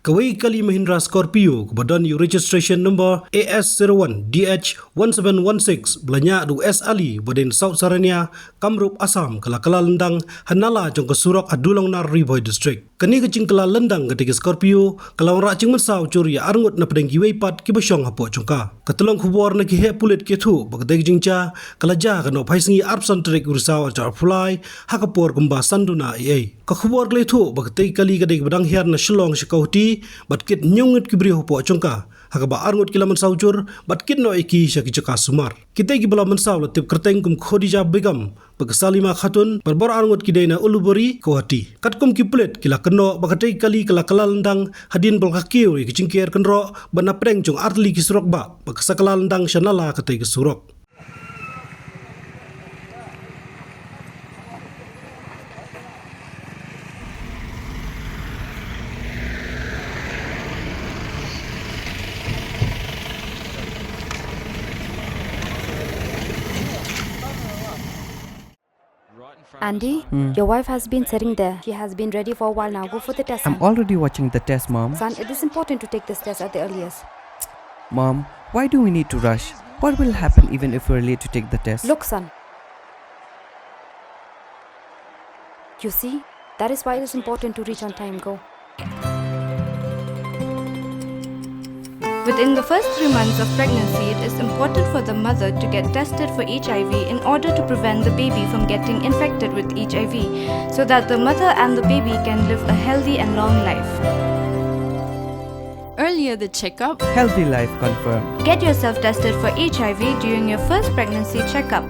Kawai kali Mahindra Scorpio kebadan U registration number AS01DH1716 belanya du S Ali badan South Sarania Kamrup Assam kala lyndang hanala jong kesurak Dulongnar Riboy district. Kani kecing kala lyndang ketika Scorpio kala rak cing Mynsaw curi arngut na pedang giwai pat ki basyong hapo jongka. Ketulong kubor na ki he pulit ki thu bagdai jingcha kala ja kano phaisingi arpsan trek ursaw ajar fly hakapor gumba sanduna ai. Ka kubor klei thu bagdai kali kadai badang hiar na Shillong Shakauti bat kit nyungut kibri hopo chongka hakaba arngut kila Mynsaw jur bat kit no iki syaki jaka sumar kita gi bala Mynsaw latip kerteng kum Khadija Begum Salima Khatun berbar arngut kidena ulubori kohati katkum kiplet kila keno bakatai kali kala lyndang hadin balkakiu ki cingkier kenro bana preng jong artli ki surok ba bakasakala lyndang shanala katai ki surok. Andy, your wife has been sitting there. She has been ready for a while now. Go for the test. I'm already watching the test, Mom. Son, it is important to take this test at the earliest. Mom, why do we need to rush? What will happen even if we're late to take the test? Look, son. You see, that is why it is important to reach on time. Go. Within the first 3 months of pregnancy, it is important for the mother to get tested for HIV in order to prevent the baby from getting infected with HIV, so that the mother and the baby can live a healthy and long life. Earlier the checkup. Healthy life confirmed. Get yourself tested for HIV during your first pregnancy checkup.